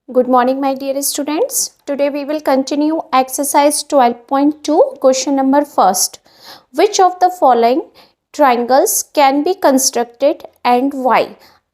Good morning, my dear students. Today we will continue exercise 12.2, question number first. Which of the following triangles can be constructed and why?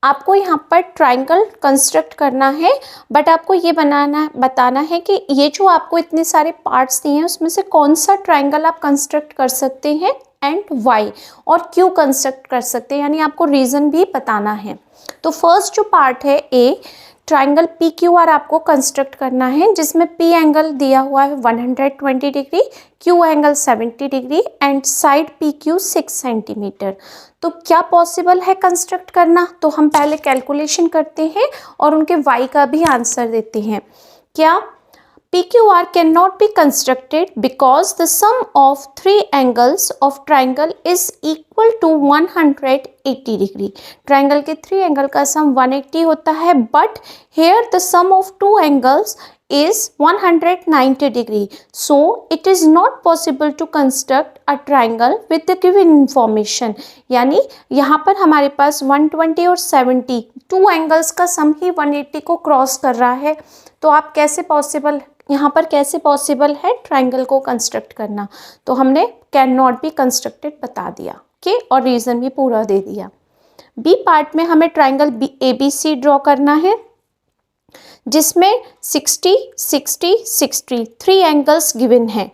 आपको यहाँ पर triangle construct करना है, but आपको ये बताना है कि ये जो आपको इतने सारे पार्ट्स दिए हैं उसमें से कौन सा ट्राइंगल आप कंस्ट्रक्ट कर सकते हैं एंड वाई, और क्यों कंस्ट्रक्ट कर सकते हैं, यानी आपको रीज़न भी बताना है। तो फर्स्ट जो पार्ट है ए, ट्राइंगल पी क्यू आर आपको कंस्ट्रक्ट करना है, जिसमें पी एंगल दिया हुआ है 120 degree, Q angle 70 degree and side P Q 6 centimetre. तो क्या पॉसिबल है कंस्ट्रक्ट करना? तो हम पहले कैलकुलेशन करते हैं और उनके वाई का भी आंसर देते हैं। क्या PQR cannot be constructed because the sum of three angles of triangle is equal to 180 degree. Triangle के three angle का sum 180 होता है, but here the sum of two angles is 190 degree. So it is not possible to construct a triangle with the given information. यानी यहाँ पर हमारे पास 120 और 70 two angles का सम ही 180 को क्रॉस कर रहा है, तो आप कैसे पॉसिबल यहाँ पर कैसे पॉसिबल है ट्राइंगल को कंस्ट्रक्ट करना? तो हमने कैन नॉट बी कंस्ट्रक्टेड बता दिया, ओके, और रीज़न भी पूरा दे दिया। बी पार्ट में हमें triangle A B C draw करना है, जिसमें 60, 60, 60 थ्री एंगल्स गिवन हैं।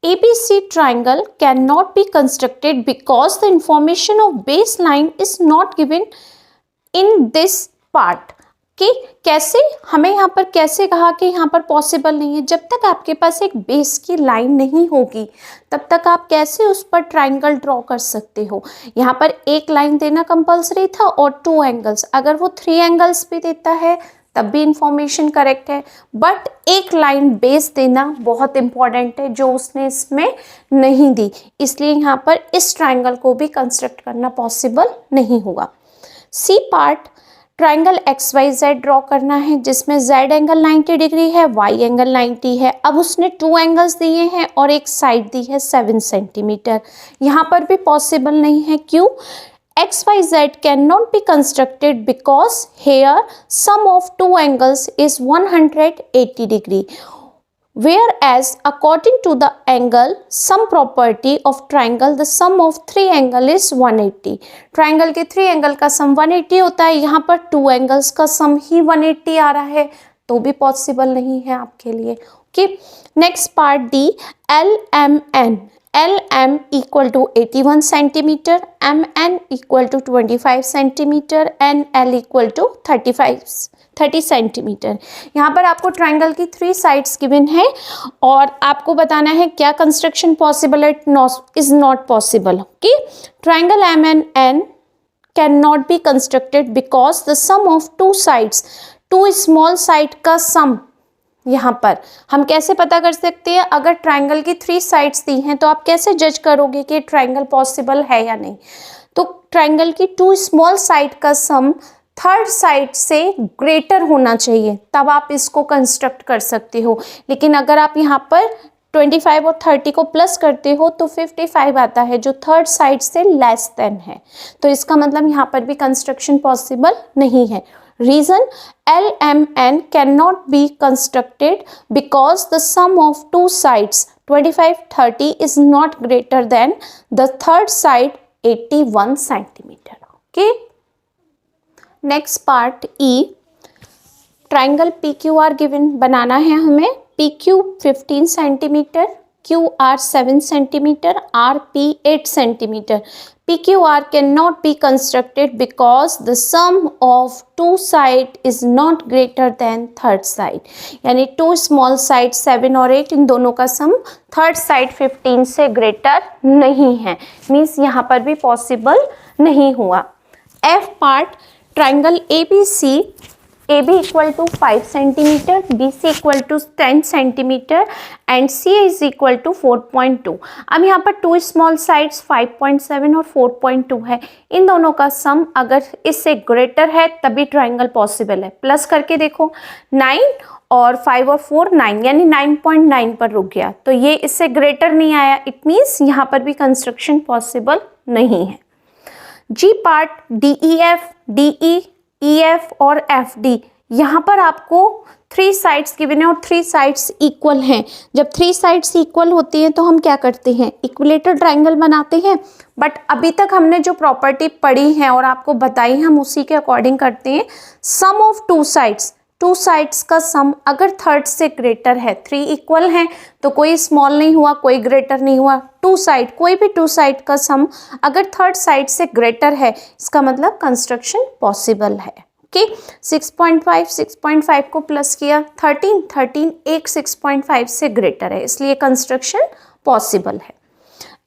ABC triangle cannot be constructed because the information of baseline is not given in this part. कि कैसे हमें यहाँ पर कैसे कहा कि यहाँ पर पॉसिबल नहीं है? जब तक आपके पास एक बेस की लाइन नहीं होगी तब तक आप कैसे उस पर ट्राइंगल ड्रॉ कर सकते हो? यहाँ पर एक लाइन देना कंपलसरी था और टू एंगल्स, अगर वो थ्री एंगल्स भी देता है तब भी इंफॉर्मेशन करेक्ट है, बट एक लाइन बेस देना बहुत इंपॉर्टेंट है जो उसने इसमें नहीं दी, इसलिए यहाँ पर इस ट्राइंगल को भी कंस्ट्रक्ट करना पॉसिबल नहीं होगा। C part triangle X Y Z draw करना है, जिसमें जेड एंगल 90 डिग्री है, वाई एंगल 90 है। अब उसने टू एंगल्स दिए हैं और एक साइड दी है 7 सेंटीमीटर। यहाँ पर भी पॉसिबल नहीं है, क्यों? XYZ cannot be constructed because here sum of two angles is 180 degree, whereas according to the angle sum property of triangle the sum of three angle is 180. Triangle के three angle का sum 180 होता है, यहाँ पर two angles का sum ही 180 आ रहा है, तो भी पॉसिबल नहीं है आपके लिए। Okay, next part D, LMN LM equal to 81 centimetre, MN equal to 25 centimetre and L equal to 30 centimetre. यहाँ पर आपको ट्राइंगल की थ्री साइड्स गिवन है और आपको बताना है क्या कंस्ट्रक्शन पॉसिबल है, is not possible. Okay, triangle MNN can not be constructed because the sum of two sides, two small side का सम, यहाँ पर हम कैसे पता कर सकते हैं? अगर ट्राइंगल की थ्री साइड्स दी हैं तो आप कैसे जज करोगे कि ट्राइंगल पॉसिबल है या नहीं? तो ट्राइंगल की टू स्मॉल साइड का सम थर्ड साइड से ग्रेटर होना चाहिए, तब आप इसको कंस्ट्रक्ट कर सकते हो। लेकिन अगर आप यहाँ पर 25 और 30 को प्लस करते हो तो 55 आता है, जो थर्ड साइड से लेस देन है, तो इसका मतलब यहाँ पर भी कंस्ट्रक्शन पॉसिबल नहीं है। Reason, LMN cannot be constructed because the sum of two sides 25-30 is not greater than the third side 81 centimeter. Okay. Next part E, triangle PQR given बनाना है हमें, PQ 15 centimetre, QR 7 centimetre, RP 8 centimetre. PQR cannot be constructed because the sum of two side is not greater than third side. यानी to small side 7 और 8 इन दोनों का सम third side 15 से greater नहीं है, means यहाँ पर भी पॉसिबल नहीं हुआ। F part triangle ABC, AB equal to 5 centimetre, BC equal to 10 centimetre and CA is equal to 4.2। अब यहाँ पर टू स्मॉल साइड्स 5.7 और 4.2 है, इन दोनों का सम अगर इससे ग्रेटर है तभी ट्राइंगल पॉसिबल है। प्लस करके देखो, 9 और 5 और 4 9, यानी 9.9 पर रुक गया, तो ये इससे ग्रेटर नहीं आया, इट मीन्स यहाँ पर भी कंस्ट्रक्शन पॉसिबल नहीं है। जी पार्ट DEF, DE, EF और FD यहाँ पर आपको 3 साइड्स गिवन है और 3 साइड्स इक्वल हैं। जब 3 साइड्स इक्वल होती हैं तो हम क्या करते हैं, इक्विलेटरल ट्राइंगल बनाते हैं। बट अभी तक हमने जो प्रॉपर्टी पढ़ी है और आपको बताई, हम उसी के अकॉर्डिंग करते हैं। सम ऑफ 2 साइड्स का सम अगर थर्ड से ग्रेटर है, 3 इक्वल हैं तो कोई स्मॉल नहीं हुआ, कोई ग्रेटर नहीं हुआ। 2 साइड, कोई भी 2 साइड का सम अगर थर्ड साइड से ग्रेटर है, इसका मतलब कंस्ट्रक्शन पॉसिबल है। ओके, 6.5 को प्लस किया, 13 एक 6.5 से ग्रेटर है, इसलिए कंस्ट्रक्शन पॉसिबल है।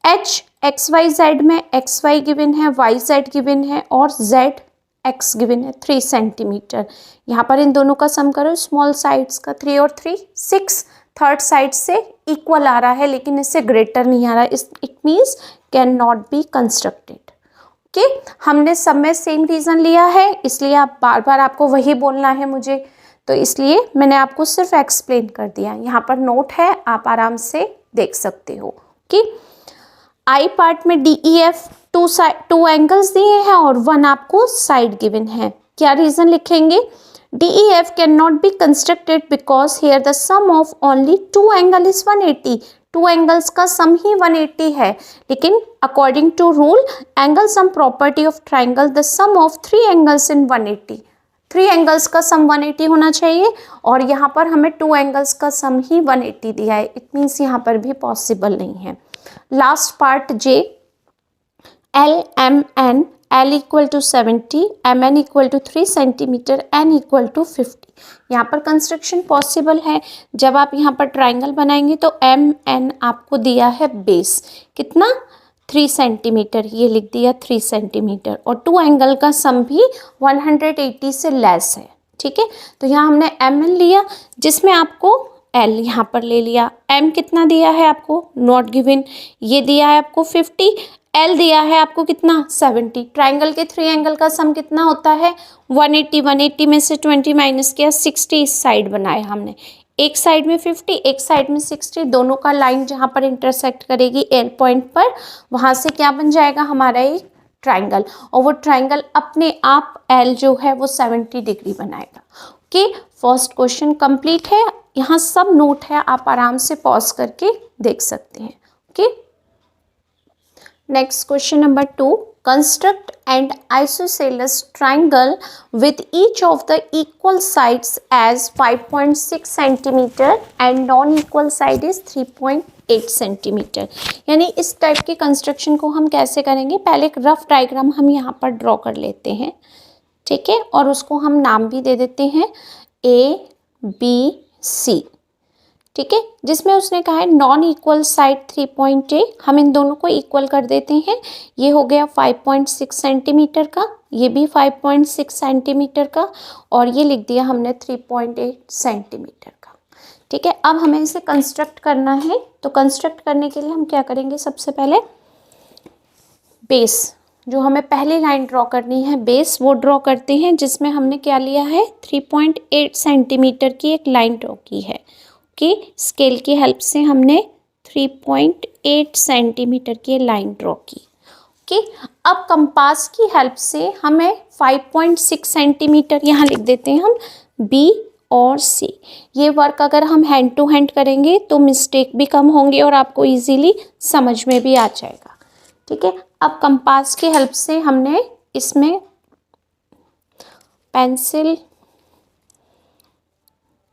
एच एक्स वाई जेड में एक्स वाई गिवन है, वाई जेड गिवन है और जेड एक्स गिवन है 3 सेंटीमीटर। यहाँ पर इन दोनों का सम करो, स्मॉल साइड्स का 3 और 3 6, थर्ड साइड से इक्वल आ रहा है लेकिन इससे ग्रेटर नहीं आ रहा है, it means can not be constructed. Okay, हमने सब में सेम रीज़न लिया है, इसलिए आप बार बार आपको वही बोलना है मुझे, तो इसलिए मैंने आपको सिर्फ एक्सप्लेन कर दिया। यहाँ पर नोट है, आप आराम से देख सकते हो। ओके, आई पार्ट में डी ई एफ 2 एंगल्स दिए हैं और 1 आपको साइड गिवन है। क्या रीज़न लिखेंगे, D E F can not be constructed because here the sum of only 2 angle is 180। 2 angles का सम ही 180 है, लेकिन according to rule angle sum property of triangle the sum of 3 angles in 180, 3 angles का sum 180 होना चाहिए और यहाँ पर हमें 2 एंगल्स का सम ही 180 दिया है, इट मीन्स यहाँ पर भी पॉसिबल नहीं है। Last part J, L M N, L equal to 70, M N equal to 3 centimetre, N equal to 50। यहाँ पर कंस्ट्रक्शन पॉसिबल है। जब आप यहाँ पर ट्राइंगल बनाएंगे तो एम एन आपको दिया है बेस कितना, 3 सेंटीमीटर, ये लिख दिया 3 सेंटीमीटर और 2 एंगल का सम भी 180 से लेस है। ठीक है, तो यहाँ हमने एम एन लिया जिसमें आपको एल यहाँ पर ले लिया, एम कितना दिया है आपको नॉट गिवन, ये दिया है आपको 50, एल दिया है आपको कितना 70। ट्राइंगल के 3 एंगल का सम कितना होता है 180, 180 में से 20 माइनस किया 60, इस साइड बनाया हमने, एक साइड में 50 एक साइड में 60, दोनों का लाइन जहाँ पर इंटरसेक्ट करेगी एल पॉइंट पर, वहाँ से क्या बन जाएगा हमारा एक ट्राइंगल, और वो ट्राइंगल अपने आप एल जो है वो 70 डिग्री बनाएगा। ओके, फर्स्ट क्वेश्चन कंप्लीट है, यहाँ सब नोट है, आप आराम से पॉज करके देख सकते हैं। Okay, next question number 2, construct and isosceles triangle with each of the equal sides as 5.6 centimetre and non-equal side is 3.8 centimetre. यानी इस टाइप के कंस्ट्रक्शन को हम कैसे करेंगे, पहले एक रफ डायग्राम हम यहाँ पर ड्रॉ कर लेते हैं, ठीक है, और उसको हम नाम भी दे देते हैं ए बी सी, ठीक है, जिसमें उसने कहा है नॉन इक्वल साइड 3.8, हम इन दोनों को इक्वल कर देते हैं, ये हो गया 5.6 सेंटीमीटर का, ये भी 5.6 सेंटीमीटर का और ये लिख दिया हमने 3.8 सेंटीमीटर का। ठीक है, अब हमें इसे कंस्ट्रक्ट करना है, तो कंस्ट्रक्ट करने के लिए हम क्या करेंगे, सबसे पहले बेस, जो हमें पहली लाइन ड्रॉ करनी है बेस, वो ड्रॉ करते हैं, जिसमें हमने क्या लिया है 3.8 सेंटीमीटर की एक लाइन ड्रॉ की है। कि स्केल की हेल्प से हमने 3.8 सेंटीमीटर की लाइन ड्रॉ की। ओके, अब कंपास की हेल्प से हमें 5.6 सेंटीमीटर यहाँ लिख देते हैं हम बी और सी। ये वर्क अगर हम हैंड टू हैंड करेंगे तो मिस्टेक भी कम होंगे और आपको इजीली समझ में भी आ जाएगा। ठीक है, अब कंपास की हेल्प से हमने इसमें पेंसिल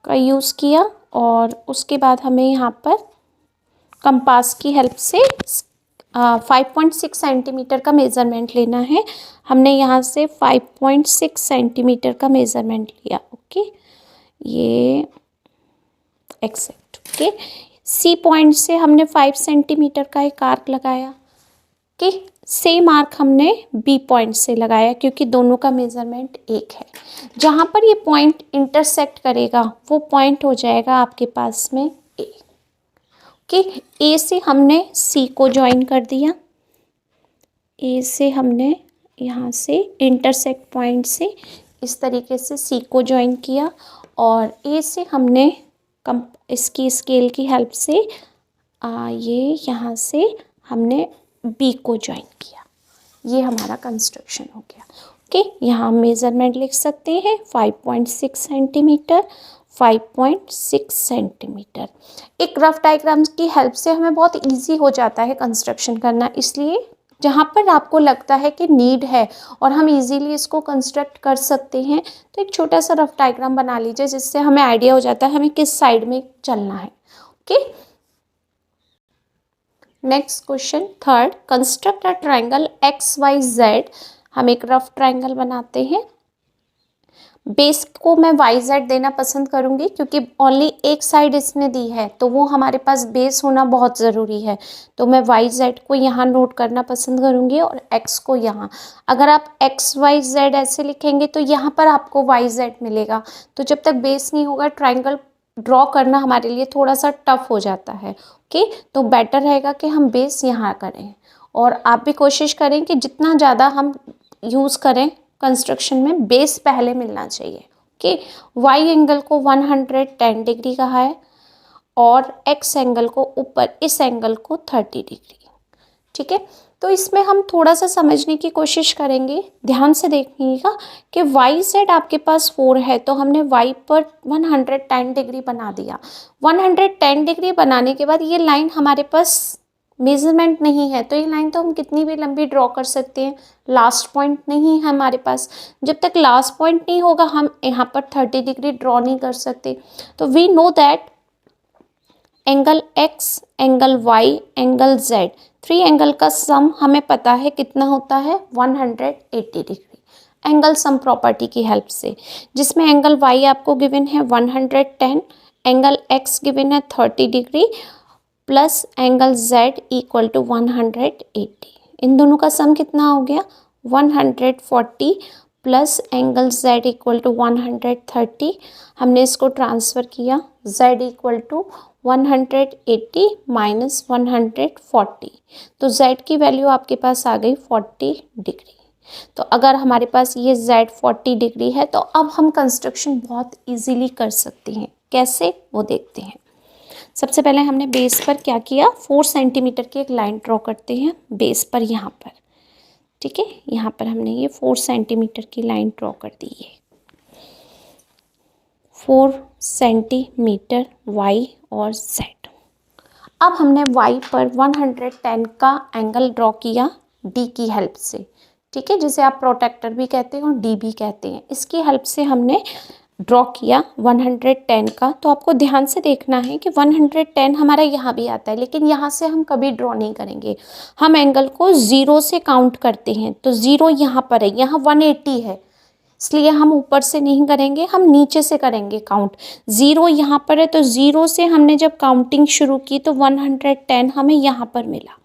का यूज़ किया और उसके बाद हमें यहाँ पर कंपास की हेल्प से 5.6 सेंटीमीटर का मेज़रमेंट लेना है। हमने यहाँ से 5.6 सेंटीमीटर का मेज़रमेंट लिया। ओके, ये एक्सेक्ट। ओके, सी पॉइंट से हमने 5 सेंटीमीटर का एक आर्क लगाया। ओके, सेम आर्क हमने बी पॉइंट से लगाया क्योंकि दोनों का मेज़रमेंट एक है। जहाँ पर ये पॉइंट इंटरसेक्ट करेगा वो पॉइंट हो जाएगा आपके पास में ए। ओके, ए से हमने सी को ज्वाइन कर दिया, ए से हमने यहाँ से इंटरसेक्ट पॉइंट से इस तरीके से सी को ज्वाइन किया और ए से हमने इसकी स्केल की हेल्प से ये यहाँ से हमने बी को ज्वाइन किया। ये हमारा कंस्ट्रक्शन हो गया। ओके, यहाँ मेज़रमेंट लिख सकते हैं 5.6 सेंटीमीटर, 5.6 सेंटीमीटर। एक रफ डायग्राम की हेल्प से हमें बहुत इजी हो जाता है कंस्ट्रक्शन करना, इसलिए जहाँ पर आपको लगता है कि नीड है और हम इजीली इसको कंस्ट्रक्ट कर सकते हैं, तो एक छोटा सा रफ डायग्राम बना लीजिए, जिससे हमें आइडिया हो जाता है हमें किस साइड में चलना है। Okay, next question third, construct a triangle XYZ। हम एक रफ ट्राइंगल बनाते हैं। बेस को मैं YZ देना पसंद करूंगी, क्योंकि ओनली एक साइड इसने दी है, तो वो हमारे पास बेस होना बहुत ज़रूरी है। तो मैं YZ को यहाँ नोट करना पसंद करूंगी और X को यहाँ। अगर आप XYZ ऐसे लिखेंगे तो यहाँ पर आपको YZ मिलेगा। तो जब तक बेस नहीं होगा, ट्राइंगल ड्रॉ करना हमारे लिए थोड़ा सा टफ हो जाता है। ओके, तो बेटर रहेगा कि हम बेस यहाँ करें, और आप भी कोशिश करें कि जितना ज़्यादा हम यूज़ करें कंस्ट्रक्शन में, बेस पहले मिलना चाहिए। ओके, वाई एंगल को 110 डिग्री कहा है और एक्स एंगल को ऊपर इस एंगल को 30 डिग्री। ठीक है, तो इसमें हम थोड़ा सा समझने की कोशिश करेंगे। ध्यान से देखिएगा कि वाई जेड आपके पास 4 है, तो हमने वाई पर 110 डिग्री बना दिया। 110 डिग्री बनाने के बाद ये लाइन हमारे पास मेजरमेंट नहीं है, तो ये लाइन तो हम कितनी भी लंबी ड्रॉ कर सकते हैं। लास्ट पॉइंट नहीं है हमारे पास, जब तक लास्ट पॉइंट नहीं होगा हम यहाँ पर 30 डिग्री ड्रॉ नहीं कर सकते। तो we know that angle X, angle Y, angle Z, 3 angle का सम हमें पता है कितना होता है, 180 डिग्री। एंगल सम प्रॉपर्टी की हेल्प से, जिसमें एंगल वाई आपको गिवन है 110, एंगल एक्स गिवन है 30 degree plus angle Z equal to 180। इन दोनों का सम कितना हो गया, 140 plus angle Z equal to 130। हमने इसको ट्रांसफ़र किया, जेड इक्वल टू 180 माइनस 140, तो जेड की वैल्यू आपके पास आ गई 40 डिग्री। तो अगर हमारे पास ये जेड 40 डिग्री है, तो अब हम कंस्ट्रक्शन बहुत इजीली कर सकते हैं। कैसे, वो देखते हैं। सबसे पहले हमने बेस पर क्या किया, 4 सेंटीमीटर की एक लाइन ड्रॉ करते हैं बेस पर, यहाँ पर। ठीक है, यहाँ पर हमने ये 4 सेंटीमीटर की लाइन ड्रॉ कर दी है। 4 सेंटीमीटर वाई और जेड। अब हमने वाई पर 110 का एंगल ड्रॉ किया डी की हेल्प से। ठीक है, जिसे आप प्रोटेक्टर भी कहते हैं और डी भी कहते हैं। इसकी हेल्प से हमने ड्रॉ किया 110 का। तो आपको ध्यान से देखना है कि 110 हमारा यहाँ भी आता है, लेकिन यहाँ से हम कभी ड्रॉ नहीं करेंगे। हम एंगल को 0 से काउंट करते हैं, तो 0 यहाँ पर है, यहाँ 180 है, इसलिए हम ऊपर से नहीं करेंगे, हम नीचे से करेंगे काउंट। 0 यहाँ पर है, तो 0 से हमने जब काउंटिंग शुरू की तो 110 हमें यहाँ पर मिला।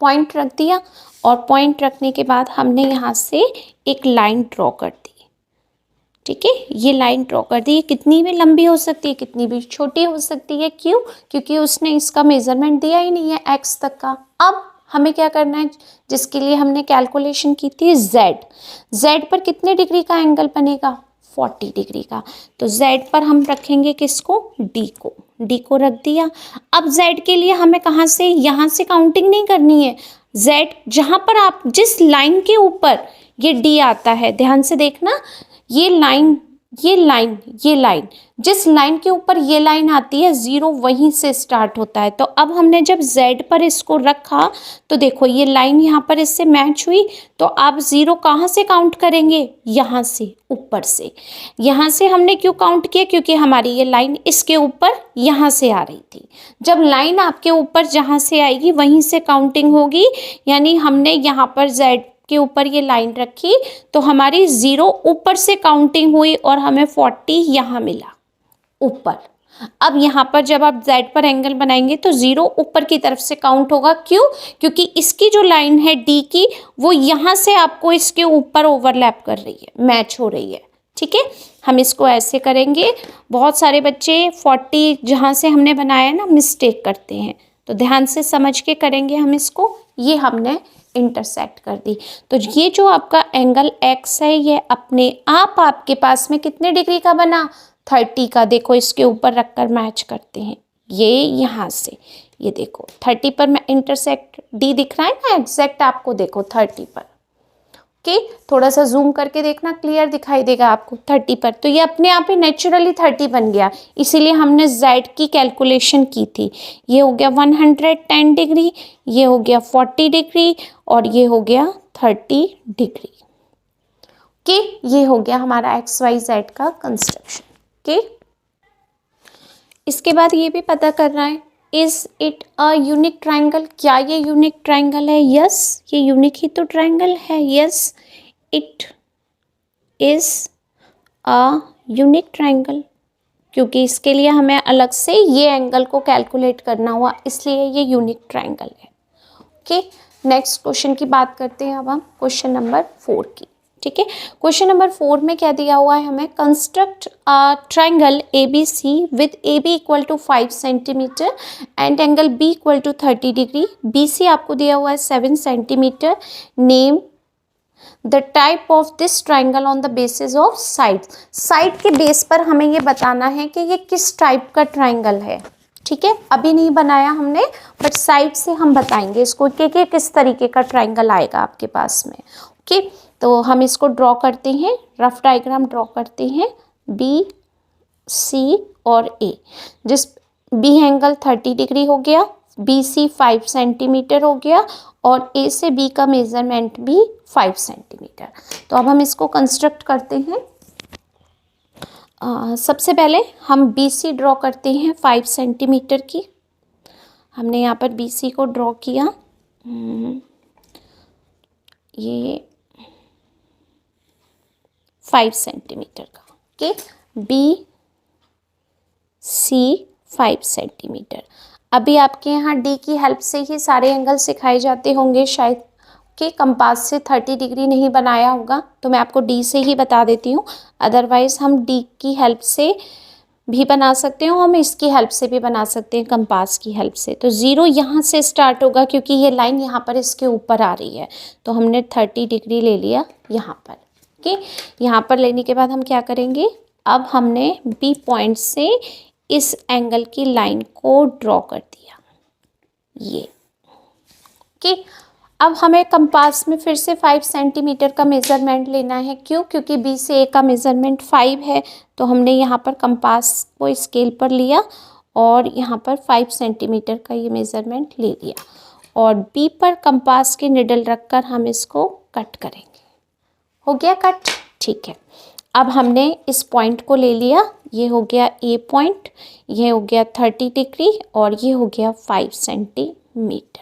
पॉइंट रख दिया, और पॉइंट रखने के बाद हमने यहाँ से एक लाइन ड्रॉ कर दी। ठीक है, ये लाइन ड्रॉ कर दी। ये कितनी भी लंबी हो सकती है, कितनी भी छोटी हो सकती है। क्यों? क्योंकि उसने इसका मेजरमेंट दिया ही नहीं है एक्स तक का। अब हमें क्या करना है, जिसके लिए हमने कैलकुलेशन की थी जेड। जेड पर कितने डिग्री का एंगल बनेगा, 40 डिग्री का। तो जेड पर हम रखेंगे किसको, डी को। डी को रख दिया। अब जेड के लिए हमें कहाँ से, यहाँ से काउंटिंग नहीं करनी है। जेड जहाँ पर आप जिस लाइन के ऊपर ये डी आता है, ध्यान से देखना, ये लाइन जिस लाइन के ऊपर ये लाइन आती है, 0 वहीं से स्टार्ट होता है। तो अब हमने जब Z पर इसको रखा, तो देखो ये लाइन यहाँ पर इससे मैच हुई। तो आप 0 कहाँ से काउंट करेंगे, यहाँ से, ऊपर से। यहाँ से हमने क्यों काउंट किया, क्योंकि हमारी ये लाइन इसके ऊपर यहाँ से आ रही थी। जब लाइन आपके ऊपर जहाँ से आएगी वहीं से काउंटिंग होगी, यानी हमने यहाँ पर Z के ऊपर ये लाइन रखी, तो हमारी 0 ऊपर से काउंटिंग हुई और हमें 40 यहाँ मिला ऊपर। अब यहाँ पर जब आप Z पर एंगल बनाएंगे तो 0 ऊपर की तरफ से काउंट होगा। क्यों? क्योंकि इसकी जो लाइन है D की, वो यहाँ से आपको इसके ऊपर ओवरलैप कर रही है, मैच हो रही है। ठीक है, हम इसको ऐसे करेंगे। बहुत सारे बच्चे 40 जहाँ से हमने बनाया ना, मिस्टेक करते हैं, तो ध्यान से समझ के करेंगे हम इसको। ये हमने इंटरसेक्ट कर दी। तो ये जो आपका एंगल एक्स है, ये अपने आप आपके पास में कितने डिग्री का बना, 30 का। देखो इसके ऊपर रखकर मैच करते हैं, ये यहाँ से, ये देखो 30 पर मैं इंटरसेक्ट डी दिख रहा है ना, एग्जैक्ट आपको देखो 30 पर। ओके, थोड़ा सा जूम करके देखना, क्लियर दिखाई देगा आपको 30 पर। तो ये अपने आप ही नेचुरली 30 बन गया, इसीलिए हमने z की कैलकुलेशन की थी। ये हो गया 110 डिग्री, ये हो गया 40 डिग्री और ये हो गया 30 डिग्री। ओके, ये हो गया हमारा XYZ का कंस्ट्रक्शन। ओके, इसके बाद ये भी पता करना है, is it a unique triangle, क्या ये यूनिक ट्राइंगल है? यस, ये यूनिक ही तो ट्राइंगल है। Yes, it is a unique triangle, क्योंकि इसके लिए हमें अलग से ये एंगल को कैलकुलेट करना हुआ, इसलिए ये यूनिक ट्राइंगल है। ओके, नेक्स्ट क्वेश्चन की बात करते हैं अब हम, क्वेश्चन नंबर 4 की। ठीक है, क्वेश्चन नंबर 4 में क्या दिया हुआ है हमें, construct a triangle ABC with AB equal to 5 centimetre and angle B equal to 30 degree. BC आपको दिया हुआ है 7 centimetre. Name the type of this triangle on the basis of side. Side के बेस पर हमें ये बताना है कि ये किस टाइप का ट्राइंगल है। ठीक है, अभी नहीं बनाया हमने, बट साइड से हम बताएंगे इसको कि किस तरीके का ट्राइंगल आएगा आपके पास में। ओके, तो हम इसको ड्रॉ करते हैं, रफ डायग्राम ड्रॉ करते हैं, B, C और A। जिस B एंगल 30 डिग्री हो गया, BC 5 सेंटीमीटर हो गया और A से B का मेजरमेंट भी 5 सेंटीमीटर। तो अब हम इसको कंस्ट्रक्ट करते हैं। सबसे पहले हम BC ड्रॉ करते हैं 5 सेंटीमीटर की। हमने यहाँ पर BC को ड्रॉ किया, ये 5 सेंटीमीटर का। Okay, BC 5 centimetre. अभी आपके यहाँ D की हेल्प से ही सारे एंगल सिखाए जाते होंगे शायद। ओके, कंपास से 30 डिग्री नहीं बनाया होगा, तो मैं आपको D से ही बता देती हूँ। अदरवाइज हम D की हेल्प से भी बना सकते हो, हम इसकी हेल्प से भी बना सकते हैं, कंपास की हेल्प से। तो 0 यहाँ से स्टार्ट होगा, क्योंकि ये लाइन यहाँ पर इसके ऊपर आ रही है, तो हमने 30 डिग्री ले लिया यहाँ पर। ओके, यहाँ पर लेने के बाद हम क्या करेंगे, अब हमने B पॉइंट से इस एंगल की लाइन को ड्रॉ कर दिया, ये। ओके, अब हमें कंपास में फिर से 5 सेंटीमीटर का मेज़रमेंट लेना है। क्यों? क्योंकि B से A का मेज़रमेंट 5 है, तो हमने यहाँ पर कंपास को स्केल पर लिया और यहाँ पर 5 सेंटीमीटर का ये मेज़रमेंट ले लिया और B पर कंपास के निडल रखकर हम इसको कट करेंगे। हो गया कट? ठीक है, अब हमने इस पॉइंट को ले लिया, ये हो गया A पॉइंट, ये हो गया 30 डिग्री और ये हो गया 5 सेंटीमीटर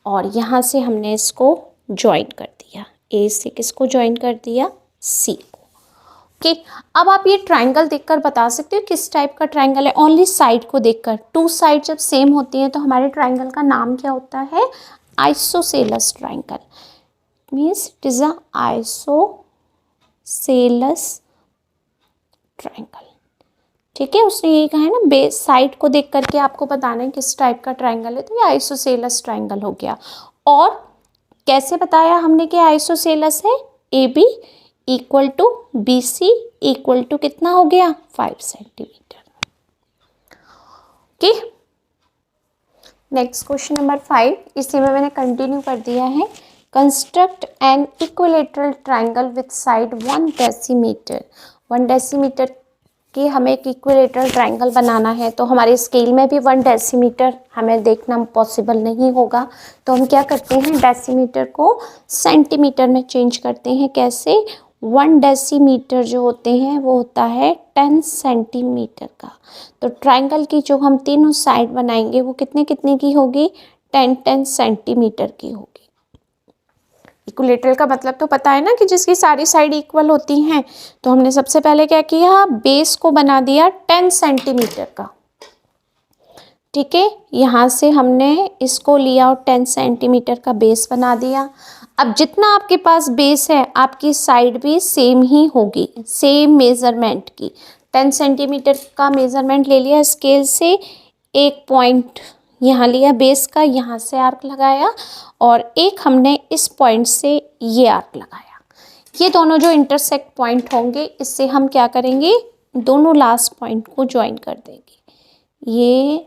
और यहाँ से हमने इसको ज्वाइन कर दिया। A से किसको ज्वाइन कर दिया? C को। ओके, अब आप ये ट्राइंगल देखकर बता सकते हो किस टाइप का ट्राइंगल है, ओनली साइड को देखकर। टू साइड जब सेम होती हैं तो हमारे ट्राइंगल का नाम क्या होता है? Isosceles triangle. Means it is a isosceles triangle. ठीक है, उसने यही कहा है ना, बेस साइड को देख करके आपको बताना है किस टाइप का ट्राइंगल है, तो ये आइसोसेलस ट्राइंगल हो गया। और कैसे बताया हमने कि आइसोसेलस है? AB equal to BC equal to कितना हो गया? 5 centimetre. Okay, next question number 5, इसी में मैंने कंटिन्यू कर दिया है। Construct an equilateral triangle with side 1 decimetre. 1 decimetre कि हमें एक इक्विलेटरल ट्राइंगल बनाना है, तो हमारे स्केल में भी 1 डेसीमीटर हमें देखना पॉसिबल नहीं होगा, तो हम क्या करते हैं, डेसीमीटर को सेंटीमीटर में चेंज करते हैं। कैसे? 1 डेसीमीटर जो होते हैं वो होता है 10 सेंटीमीटर का। तो ट्राइंगल की जो हम तीनों साइड बनाएंगे वो कितने कितने की होगी? 10 सेंटीमीटर की होगी। इक्विलेटरल का मतलब तो पता है ना, कि जिसकी सारी साइड इक्वल होती हैं। तो हमने सबसे पहले क्या किया, बेस को बना दिया 10 सेंटीमीटर का। ठीक है, यहाँ से हमने इसको लिया और 10 सेंटीमीटर का बेस बना दिया। अब जितना आपके पास बेस है, आपकी साइड भी सेम ही होगी, सेम मेजरमेंट की। 10 सेंटीमीटर का मेजरमेंट ले लिया स्केल से, एक पॉइंट यहाँ लिया बेस का, यहाँ से आर्क लगाया और एक हमने इस पॉइंट से ये आर्क लगाया। ये दोनों जो इंटरसेक्ट पॉइंट होंगे, इससे हम क्या करेंगे, दोनों लास्ट पॉइंट को ज्वाइन कर देंगे। ये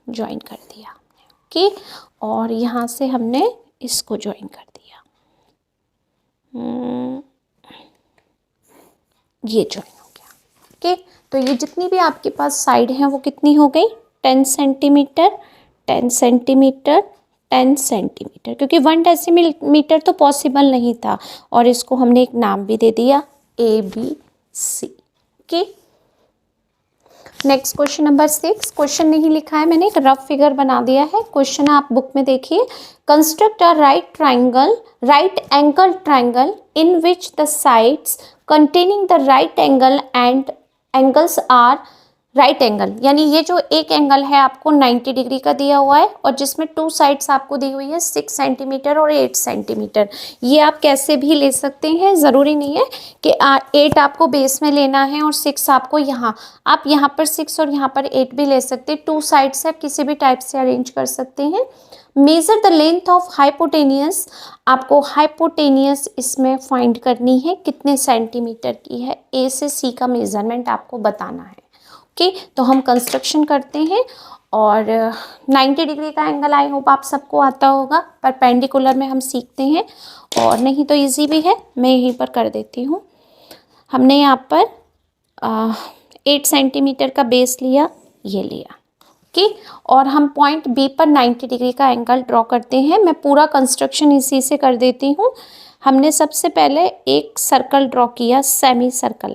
ज्वाइन कर दिया हमने। ओके, और यहाँ से हमने इसको ज्वाइन कर दिया। ये ज्वाइन हो गया। ओके, तो ये जितनी भी आपके पास साइड हैं वो कितनी हो गई, 10 सेंटीमीटर, 10 सेंटीमीटर, 10 सेंटीमीटर, क्योंकि 1 डेसीमीटर तो पॉसिबल नहीं था और इसको हमने एक नाम भी दे दिया ABC। Okay, next question number 6। Question नहीं लिखा है मैंने, एक रफ फिगर बना दिया है। क्वेश्चन आप बुक में देखिए। Construct a right angle triangle in which the sides containing the right angle and angles are right angle, यानी ये जो एक एंगल है आपको 90 डिग्री का दिया हुआ है और जिसमें 2 साइड्स आपको दी हुई है 6 सेंटीमीटर और 8 सेंटीमीटर। ये आप कैसे भी ले सकते हैं, ज़रूरी नहीं है कि 8 आपको बेस में लेना है और 6 आपको यहाँ, आप यहाँ पर 6 और यहाँ पर 8 भी ले सकते हैं। 2 साइड्स आप किसी भी टाइप से अरेंज कर सकते हैं। Measure the length of hypotenuse, आपको हाइपोटेनियस इसमें फाइंड करनी है, कितने सेंटीमीटर की है, ए से सी का मेजरमेंट आपको बताना है। ओके, तो हम कंस्ट्रक्शन करते हैं और 90 डिग्री का एंगल आई होप आप सबको आता होगा। परपेंडिकुलर में हम सीखते हैं और नहीं तो इजी भी है, मैं यहीं पर कर देती हूँ। हमने यहाँ पर 8 सेंटीमीटर का बेस लिया, ये लिया। ओके, और हम पॉइंट बी पर 90 डिग्री का एंगल ड्रॉ करते हैं। मैं पूरा कंस्ट्रक्शन इसी से कर देती हूँ। हमने सबसे पहले एक सर्कल ड्रॉ किया, सेमी सर्कल,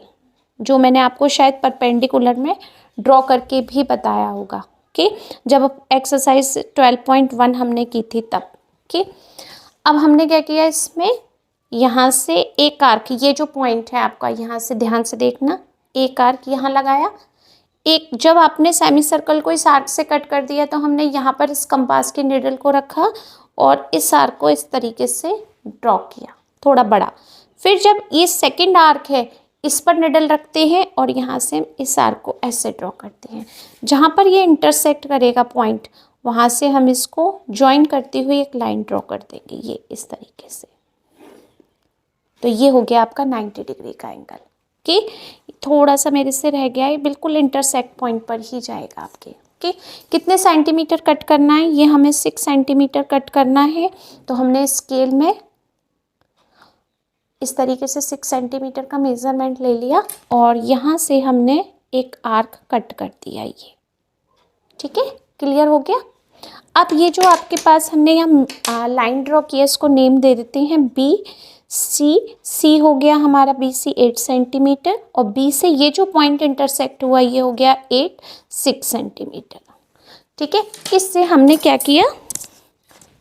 जो मैंने आपको शायद परपेंडिकुलर में ड्रॉ करके भी बताया होगा। ओके, जब एक्सरसाइज 12.1 हमने की थी तब। ओके, अब हमने क्या किया, इसमें यहाँ से एक आर्क, ये जो पॉइंट है आपका, यहाँ से ध्यान से देखना, एक आर्क यहाँ लगाया। एक जब आपने सेमी सर्कल को इस आर्क से कट कर दिया तो हमने यहाँ पर इस कंपास के निडल को रखा और इस आर्क को इस तरीके से ड्रॉ किया, थोड़ा बड़ा। फिर जब ये सेकंड आर्क है, इस पर निडल रखते हैं और यहाँ से इस आर्क को ऐसे ड्रॉ करते हैं। जहाँ पर ये इंटरसेक्ट करेगा पॉइंट, वहाँ से हम इसको ज्वाइन करती हुई एक लाइन ड्रॉ कर देंगे, ये इस तरीके से। तो ये हो गया आपका 90 डिग्री का एंगल। कि थोड़ा सा मेरे से रह गया है, बिल्कुल इंटरसेक्ट पॉइंट पर ही जाएगा आपके। ओके, कितने सेंटीमीटर कट करना है, ये हमें 6 सेंटीमीटर कट करना है। तो हमने स्केल में इस तरीके से 6 सेंटीमीटर का मेज़रमेंट ले लिया और यहाँ से हमने एक आर्क कट कर दिया, ये ठीक है, क्लियर हो गया। अब ये जो आपके पास हमने यहाँ लाइन ड्रॉ किया, इसको नेम दे देते हैं बी सी हो गया हमारा BC 8 सेंटीमीटर और बी से ये जो पॉइंट इंटरसेक्ट हुआ ये हो गया 6 सेंटीमीटर। ठीक है, इससे हमने क्या किया,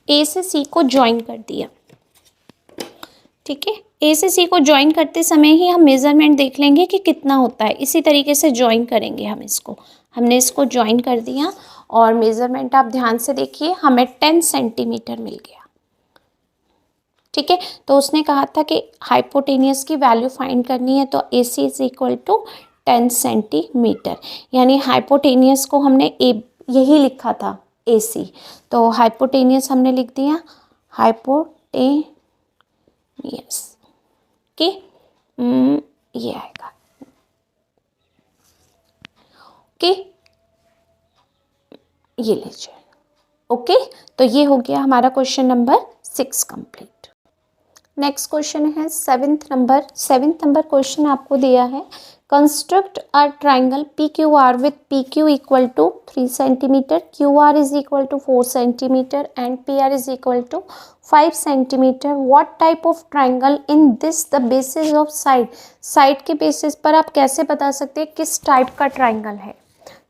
ए से सी को ज्वाइन कर दिया। ठीक है, ए से सी को ज्वाइन करते समय ही हम मेज़रमेंट देख लेंगे कि कितना होता है, इसी तरीके से ज्वाइन करेंगे हम इसको। हमने इसको ज्वाइन कर दिया और मेज़रमेंट आप ध्यान से देखिए, हमें 10 सेंटीमीटर मिल गया। ठीक है, तो उसने कहा था कि हाइपोटेनियस की वैल्यू फाइंड करनी है, तो AC is equal to 10 centimetre, यानी हाइपोटेनियस को हमने यही लिखा था AC, तो हाइपोटेनियस हमने लिख दिया हाइपोटेनियस के ये आएगा। ओके, ये लीजिए। ओके, तो ये हो गया हमारा question number 6 complete. Next question है 7th नंबर क्वेश्चन आपको दिया है, construct a triangle PQR with PQ equal to 3 centimetre, QR is equal to 4 centimetre and PR is equal to 5 centimetre. What type of triangle in this the basis of side के basis पर आप कैसे बता सकते हैं किस type का triangle है।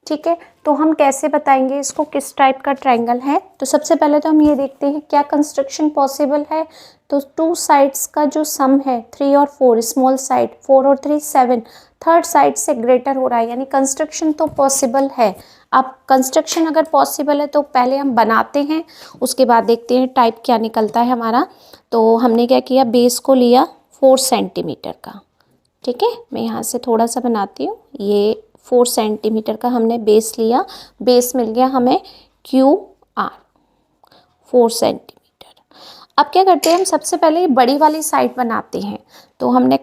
ठीक है, तो हम कैसे बताएंगे इसको किस टाइप का ट्राइंगल है। तो सबसे पहले तो हम ये देखते हैं क्या कंस्ट्रक्शन पॉसिबल है। तो 2 साइड्स का जो सम है 3 और 4, स्मॉल साइड 4 और 3 7, थर्ड साइड से ग्रेटर हो रहा है, यानी कंस्ट्रक्शन तो पॉसिबल है। अब कंस्ट्रक्शन अगर पॉसिबल है तो पहले हम बनाते हैं, उसके बाद देखते हैं टाइप क्या निकलता है हमारा। तो हमने क्या किया, बेस को लिया 4 सेंटीमीटर का। ठीक है, मैं यहाँ से थोड़ा सा बनाती हूँ, ये 4 सेंटीमीटर का हमने बेस लिया, बेस मिल गया हमें QR 4 सेंटीमीटर। अब क्या करते हैं हम, सबसे पहले बड़ी वाली साइड बनाते हैं। तो हमने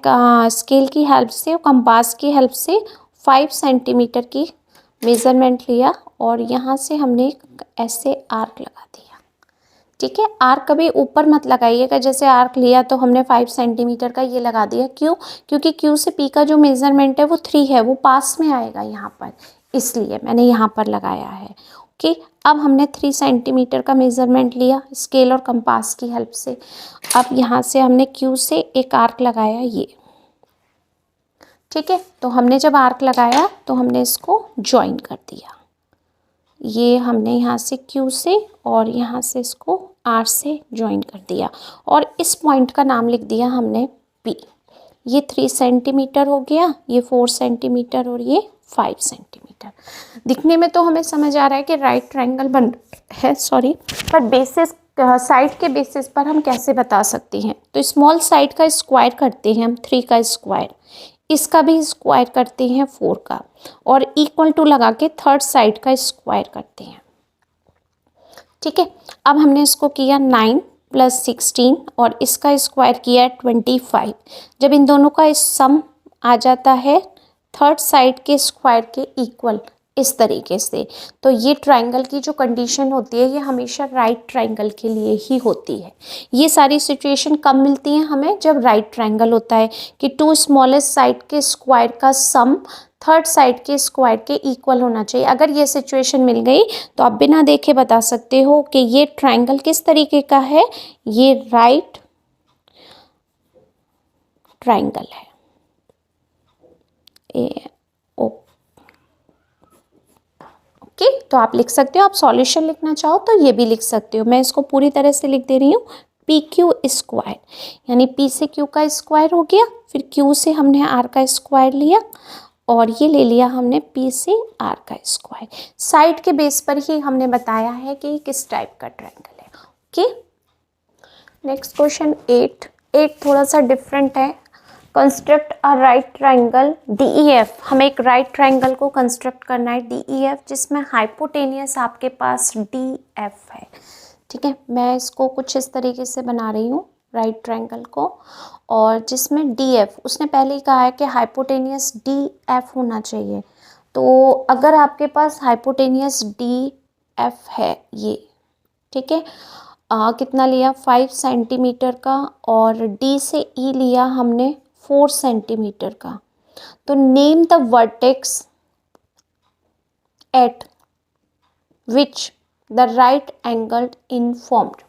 स्केल की हेल्प से और कंपास की हेल्प से 5 सेंटीमीटर की मेज़रमेंट लिया और यहाँ से हमने ऐसे आर्क लगा दिया। ठीक है। आर्क कभी ऊपर मत लगाइएगा, जैसे आर्क लिया तो हमने 5 सेंटीमीटर का ये लगा दिया, क्यों? क्योंकि Q से P का जो मेजरमेंट है वो 3 है, वो पास में आएगा यहाँ पर, इसलिए मैंने यहाँ पर लगाया है। ओके, अब हमने 3 सेंटीमीटर का मेजरमेंट लिया स्केल और कंपास की हेल्प से। अब यहाँ से हमने Q से एक आर्क लगाया ये, ठीक है। तो हमने जब आर्क लगाया तो हमने इसको ज्वाइन कर दिया, ये हमने यहाँ से Q से और यहाँ से इसको R से ज्वाइन कर दिया, और इस पॉइंट का नाम लिख दिया हमने P। ये 3 सेंटीमीटर हो गया, ये 4 सेंटीमीटर और ये 5 सेंटीमीटर। दिखने में तो हमें समझ आ रहा है कि राइट ट्रायंगल बन है, सॉरी, पर बेसिस साइड के बेसिस पर हम कैसे बता सकते हैं? तो स्मॉल साइड का स्क्वायर करते हैं हम, 3 का स्क्वायर, इसका भी स्क्वायर करते हैं 4 का, और इक्वल टू लगा के थर्ड साइड का स्क्वायर करते हैं, ठीक है। अब हमने इसको किया 9 + 16 और इसका स्क्वायर किया 25। जब इन दोनों का सम आ जाता है थर्ड साइड के स्क्वायर के इक्वल, इस तरीके से, तो ये ट्रायंगल की जो कंडीशन होती है ये हमेशा राइट ट्रायंगल के लिए ही होती है। ये सारी सिचुएशन कब मिलती हैं हमें? जब राइट ट्रायंगल होता है कि 2 स्मॉलेस्ट साइड के स्क्वायर का सम थर्ड साइड के स्क्वायर के इक्वल होना चाहिए। अगर ये सिचुएशन मिल गई तो आप बिना देखे बता सकते हो कि ये ट्रायंगल किस तरीके का है, ये राइट ट्रायंगल है। ओके, तो आप लिख सकते हो, आप सॉल्यूशन लिखना चाहो तो ये भी लिख सकते हो। मैं इसको पूरी तरह से लिख दे रही हूँ, PQ स्क्वायर, यानी P से Q का स्क्वायर हो गया, फिर Q से हमने R का स्क्वायर लिया, और ये ले लिया हमने P से R का स्क्वायर। साइड के बेस पर ही हमने बताया है कि किस टाइप का ट्रायंगल है। ओके, नेक्स्ट क्वेश्चन 8 थोड़ा सा डिफरेंट है। Construct a right triangle DEF। हमें एक राइट ट्रायंगल को कंस्ट्रक्ट करना है DEF, जिसमें हाइपोटेनियस आपके पास DF है, ठीक है। मैं इसको कुछ इस तरीके से बना रही हूँ राइट ट्रायंगल को, और जिसमें DF, उसने पहले ही कहा है कि हाइपोटेनियस DF होना चाहिए। तो अगर आपके पास हाइपोटेनियस DF है ये, ठीक है, कितना लिया 5 सेंटीमीटर का, और D से E लिया हमने 4 सेंटीमीटर का। तो name the vertex eight which the right angle in formed.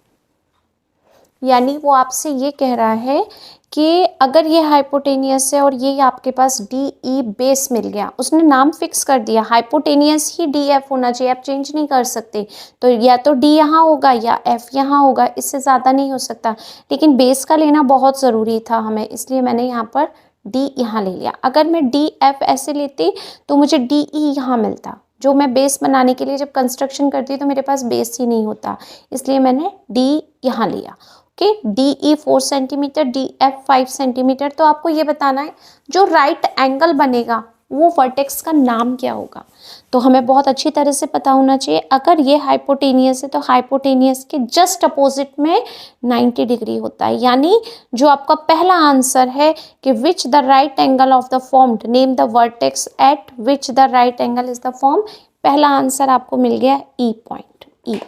यानी वो आपसे ये कह रहा है कि अगर ये हाइपोटेनियस है और ये आपके पास DE बेस मिल गया, उसने नाम फिक्स कर दिया, हाइपोटेनियस ही DF होना चाहिए, आप चेंज नहीं कर सकते। तो या तो D यहाँ होगा या F यहाँ होगा, इससे ज़्यादा नहीं हो सकता। लेकिन बेस का लेना बहुत ज़रूरी था हमें, इसलिए मैंने यहाँ पर D यहाँ ले लिया। अगर मैं DF ऐसे लेती तो मुझे DE यहाँ मिलता। जो मैं बेस बनाने के लिए जब कंस्ट्रक्शन करती तो मेरे पास बेस ही नहीं होता, इसलिए मैंने D यहाँ लिया। Okay, DE 4 centimetre, DF 5 centimetre. तो आपको ये बताना है जो राइट एंगल बनेगा वो वर्टेक्स का नाम क्या होगा। तो हमें बहुत अच्छी तरह से पता होना चाहिए, अगर ये हाइपोटेनियस है तो हाइपोटेनियस के जस्ट अपोजिट में 90 डिग्री होता है। यानी जो आपका पहला आंसर है कि which the right angle of the formed, name the vertex eight which the right angle is the form, पहला आंसर आपको मिल गया E पॉइंट, E।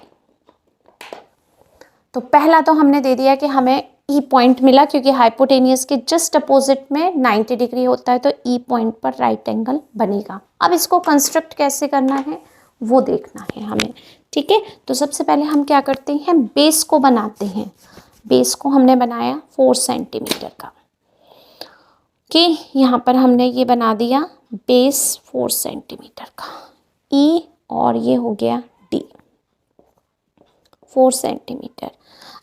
तो पहला तो हमने दे दिया कि हमें E पॉइंट मिला, क्योंकि हाइपोटेनियस के जस्ट अपोजिट में 90 डिग्री होता है, तो E पॉइंट पर राइट एंगल बनेगा। अब इसको कंस्ट्रक्ट कैसे करना है वो देखना है हमें, ठीक है। तो सबसे पहले हम क्या करते हैं, बेस को बनाते हैं। बेस को हमने बनाया 4 सेंटीमीटर का, कि यहाँ पर हमने ये बना दिया बेस 4 सेंटीमीटर का, E, और ये हो गया D 4 सेंटीमीटर।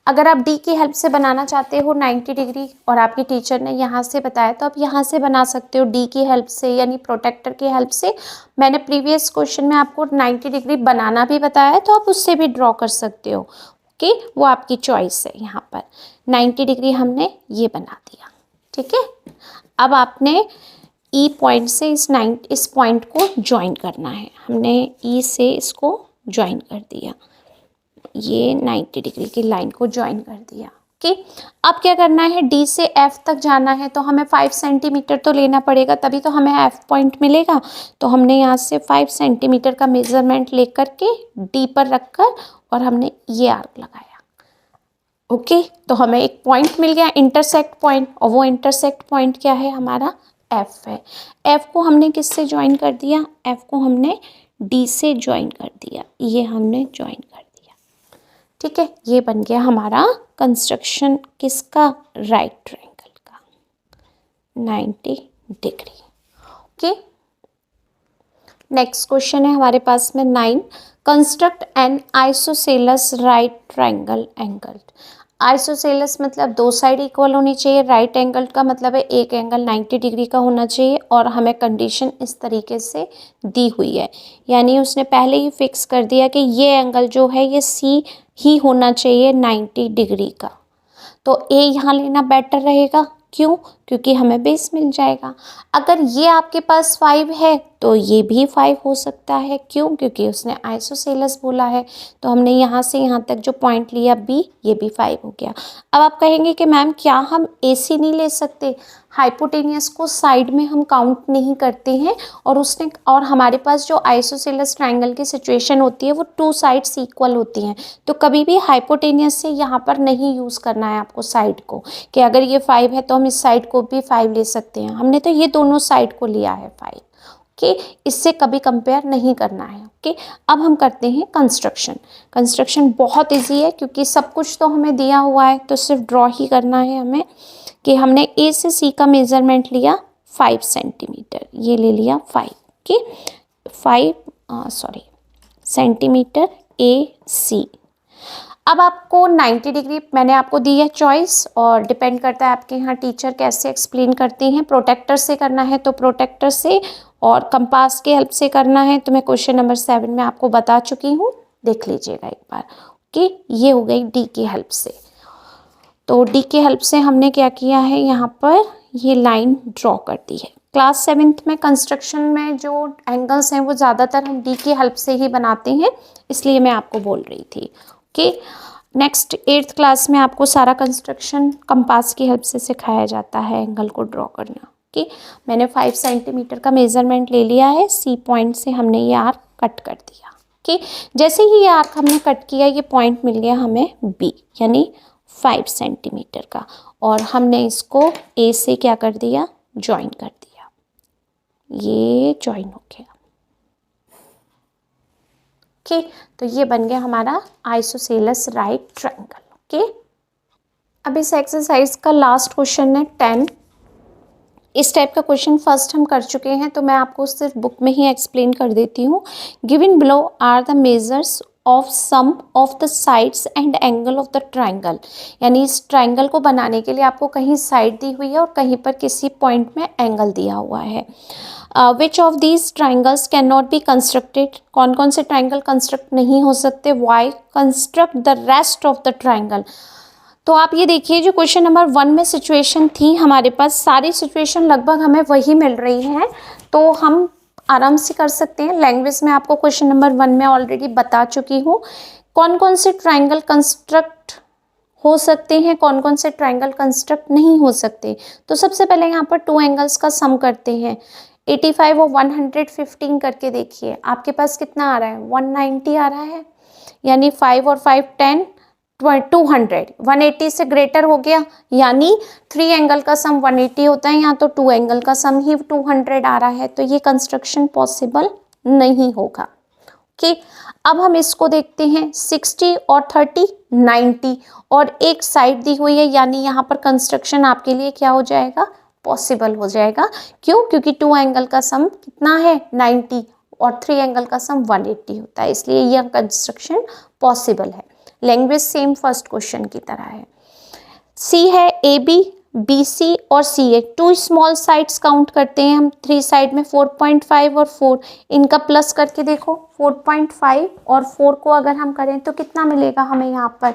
अगर आप D की हेल्प से बनाना चाहते हो 90 डिग्री और आपकी टीचर ने यहाँ से बताया, तो आप यहाँ से बना सकते हो D की हेल्प से, यानी प्रोटेक्टर की हेल्प से। मैंने प्रीवियस क्वेश्चन में आपको 90 डिग्री बनाना भी बताया है, तो आप उससे भी ड्रॉ कर सकते हो। ओके, वो आपकी चॉइस है। यहाँ पर 90 डिग्री हमने ये बना दिया, ठीक है। अब आपने E पॉइंट से इस पॉइंट को ज्वाइन करना है। हमने E से इसको ज्वाइन कर दिया, ये 90 डिग्री की लाइन को ज्वाइन कर दिया। ओके, अब क्या करना है, D से F तक जाना है, तो हमें 5 सेंटीमीटर तो लेना पड़ेगा, तभी तो हमें F पॉइंट मिलेगा। तो हमने यहाँ से 5 सेंटीमीटर का मेजरमेंट लेकर के D पर रखकर और हमने ये आर्क लगाया। ओके, तो हमें एक पॉइंट मिल गया इंटरसेक्ट पॉइंट, और वो इंटरसेक्ट पॉइंट क्या है हमारा, एफ है। एफ को हमने किससे ज्वाइन कर दिया, एफ को हमने डी से ज्वाइन कर दिया, ये हमने ज्वाइन कर दिया। ठीक है, ये बन गया हमारा कंस्ट्रक्शन किसका, राइट ट्रायंगल का 90 डिग्री। ओके, नेक्स्ट क्वेश्चन है हमारे पास में 9, construct N isosceles right triangle angle. Isosceles मतलब दो साइड इक्वल होनी चाहिए, राइट एंगल का मतलब है एक एंगल 90 डिग्री का होना चाहिए, और हमें कंडीशन इस तरीके से दी हुई है, यानी उसने पहले ही फिक्स कर दिया कि ये एंगल जो है ये सी ही होना चाहिए 90 डिग्री का। तो ए यहाँ लेना बेटर रहेगा, क्यों, क्योंकि हमें बेस मिल जाएगा। अगर ये आपके पास 5 है तो ये भी 5 हो सकता है, क्यों, क्योंकि उसने आइसोसेलस बोला है। तो हमने यहाँ से यहाँ तक जो पॉइंट लिया बी, ये भी 5 हो गया। अब आप कहेंगे कि मैम क्या हम ए सी नहीं ले सकते, हाइपोटेनियस को साइड में हम काउंट नहीं करते हैं, और हमारे पास जो आइसोसेलस ट्रायंगल की सिचुएशन होती है वो 2 साइड्स इक्वल होती हैं, तो कभी भी हाइपोटेनियस से यहाँ पर नहीं यूज़ करना है आपको साइड को, कि अगर ये 5 है तो हम इस साइड को भी 5 ले सकते हैं। हमने तो ये दोनों साइड को लिया है 5, ओके, इससे कभी कंपेयर नहीं करना है। ओके, अब हम करते हैं कंस्ट्रक्शन। कंस्ट्रक्शन बहुत इजी है, क्योंकि सब कुछ तो हमें दिया हुआ है, तो सिर्फ ड्रॉ ही करना है हमें, कि हमने ए से सी का मेज़रमेंट लिया 5 सेंटीमीटर, ये ले लिया 5, ओके, 5 सेंटीमीटर ए सी। अब आपको 90 डिग्री मैंने आपको दी है चॉइस, और डिपेंड करता है आपके यहाँ टीचर कैसे एक्सप्लेन करते हैं। प्रोटेक्टर से करना है तो प्रोटेक्टर से, और कंपास के हेल्प से करना है तो मैं क्वेश्चन नंबर 7 में आपको बता चुकी हूँ, देख लीजिएगा एक बार। ओके, ये हो गई डी की हेल्प से। तो डी की हेल्प से हमने क्या किया है, यहाँ पर ये लाइन ड्रॉ कर दी है। क्लास 7th में कंस्ट्रक्शन में जो एंगल्स हैं वो ज़्यादातर हम डी की हेल्प से ही बनाते हैं, इसलिए मैं आपको बोल रही थी। ओके, नेक्स्ट 8th क्लास में आपको सारा कंस्ट्रक्शन कंपास की हेल्प से सिखाया जाता है, एंगल को ड्रॉ करना। ओके, मैंने 5 सेंटीमीटर का मेज़रमेंट ले लिया है, सी पॉइंट से हमने ये आर्क कट कर दिया। ओके, जैसे ही ये आर्क हमने कट किया, ये पॉइंट मिल गया हमें बी, यानी 5 सेंटीमीटर का, और हमने इसको ए से क्या कर दिया, ज्वाइन कर दिया, ये ज्वाइन हो गया। ओके, तो ये बन गया हमारा आइसोसेलस राइट ट्रायंगल। ओके, अब इस एक्सरसाइज का लास्ट क्वेश्चन है 10। इस टाइप का क्वेश्चन फर्स्ट हम कर चुके हैं, तो मैं आपको सिर्फ बुक में ही एक्सप्लेन कर देती हूँ। Given below are the measures of some of the sides and angle of the triangle, यानी इस ट्राइंगल को बनाने के लिए आपको कहीं साइड दी हुई है और कहीं पर किसी पॉइंट में एंगल दिया हुआ है। Which of these triangles can not be constructed, कौन कौन से ट्राइंगल कंस्ट्रक्ट नहीं हो सकते, why construct the rest of the triangle. तो आप ये देखिए, जो क्वेश्चन नंबर 1 में सिचुएशन थी हमारे पास, सारी सिचुएशन लगभग हमें वही मिल रही है, तो हम आराम से कर सकते हैं। लैंग्वेज में आपको क्वेश्चन नंबर 1 में ऑलरेडी बता चुकी हूँ कौन कौन से ट्राइंगल कंस्ट्रक्ट हो सकते हैं, कौन कौन से ट्राइंगल कंस्ट्रक्ट नहीं हो सकते। तो सबसे पहले यहाँ पर 2 एंगल्स का सम करते हैं। 85 और 115 करके देखिए, आपके पास कितना आ रहा है, 190 आ रहा है, यानी 5 और 5 10 200, 180 से ग्रेटर हो गया, यानी 3 एंगल का सम 180 होता है, यहाँ तो 2 एंगल का सम ही 200 आ रहा है, तो ये कंस्ट्रक्शन पॉसिबल नहीं होगा। ओके, अब हम इसको देखते हैं 60 और 30 90, और एक साइड दी हुई है, यानी यहाँ पर कंस्ट्रक्शन आपके लिए क्या हो जाएगा, पॉसिबल हो जाएगा। क्यों, क्योंकि 2 एंगल का सम कितना है 90, और 3 एंगल का सम 180 होता है, इसलिए यह कंस्ट्रक्शन पॉसिबल है। लैंग्वेज सेम फर्स्ट क्वेश्चन की तरह है। सी है ए बी, बी सी और सी ए, 2 स्मॉल साइड्स काउंट करते हैं हम, 3 साइड में 4.5 और 4, इनका प्लस करके देखो 4.5 और 4 को अगर हम करें तो कितना मिलेगा हमें यहाँ पर,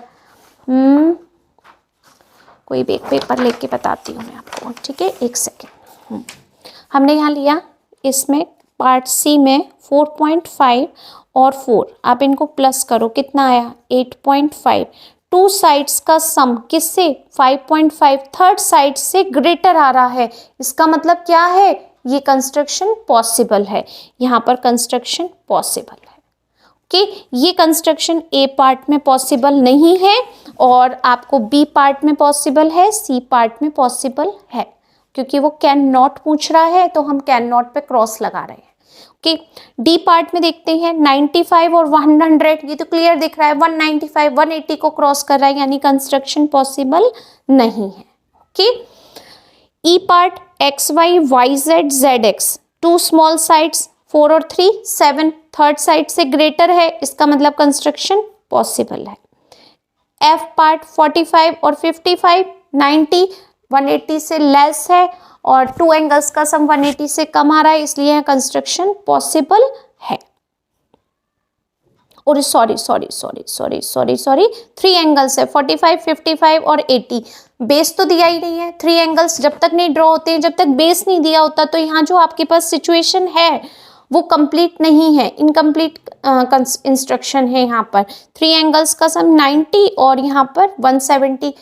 कोई भी एक पेपर लेके बताती हूँ मैं आपको, ठीक है, एक सेकेंड। हमने यहाँ लिया, इसमें पार्ट सी में 4.5 और 4, आप इनको प्लस करो, कितना आया 8.5। 2 साइड्स का सम किससे, 5.5 थर्ड साइड से ग्रेटर आ रहा है, इसका मतलब क्या है, ये कंस्ट्रक्शन पॉसिबल है, यहाँ पर कंस्ट्रक्शन पॉसिबल है। कि ये कंस्ट्रक्शन ए पार्ट में पॉसिबल नहीं है और आपको बी पार्ट में पॉसिबल है, सी पार्ट में पॉसिबल है। क्योंकि वो कैन नॉट पूछ रहा है तो हम कैन नॉट पे क्रॉस लगा रहे हैं। ओके, डी पार्ट में देखते हैं 95 और 100, ये तो क्लियर दिख रहा है 195 180 को क्रॉस कर रहा है, यानी कंस्ट्रक्शन पॉसिबल नहीं है। Okay, E part X Y Y Z Z X, two small sides 4 और 3, 7 थर्ड साइड से ग्रेटर है, इसका मतलब कंस्ट्रक्शन पॉसिबल है। एफ पार्ट 45 और 55, 90 180 से लेस है और टू एंगल्स का सम 180 से कम आ रहा है, इसलिए कंस्ट्रक्शन पॉसिबल है। और सॉरी 3 एंगल्स है 45 55 और 80, बेस तो दिया ही नहीं है। 3 एंगल्स जब तक नहीं ड्रॉ होते हैं, जब तक बेस नहीं दिया होता, तो यहाँ जो आपके पास सिचुएशन है वो कंप्लीट नहीं है, इनकम्प्लीट इंस्ट्रक्शन है। यहाँ पर 3 एंगल्स का सम 90 और यहाँ पर 170,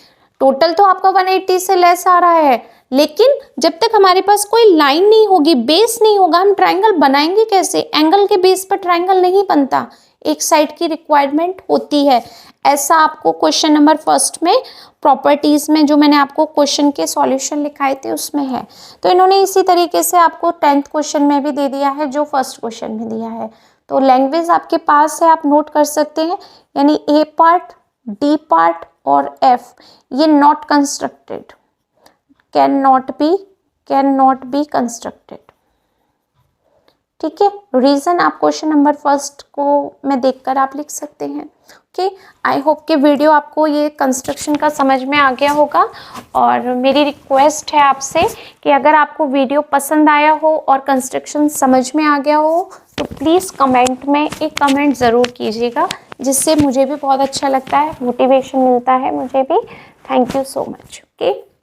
टोटल तो आपका 180 से लेस आ रहा है, लेकिन जब तक हमारे पास कोई लाइन नहीं होगी, बेस नहीं होगा, हम ट्रायंगल बनाएंगे कैसे? एंगल के बेस पर ट्रायंगल नहीं बनता, एक साइड की रिक्वायरमेंट होती है। ऐसा आपको क्वेश्चन नंबर फर्स्ट में प्रॉपर्टीज में जो मैंने आपको क्वेश्चन के सॉल्यूशन लिखाए थे उसमें है। तो इन्होंने इसी तरीके से आपको 10th क्वेश्चन में भी दे दिया है जो फर्स्ट क्वेश्चन में दिया है। तो लैंग्वेज आपके पास है, आप नोट कर सकते हैं, यानी ए पार्ट, डी पार्ट और एफ ये not constructed, can not be constructed. ठीक है, रीजन आप क्वेश्चन नंबर फर्स्ट को में देखकर आप लिख सकते हैं। ओके, आई होप कि वीडियो आपको ये कंस्ट्रक्शन का समझ में आ गया होगा। और मेरी रिक्वेस्ट है आपसे कि अगर आपको वीडियो पसंद आया हो और कंस्ट्रक्शन समझ में आ गया हो तो प्लीज़ कमेंट में एक कमेंट ज़रूर कीजिएगा, जिससे मुझे भी बहुत अच्छा लगता है, मोटिवेशन मिलता है मुझे भी। Thank you so much. Okay.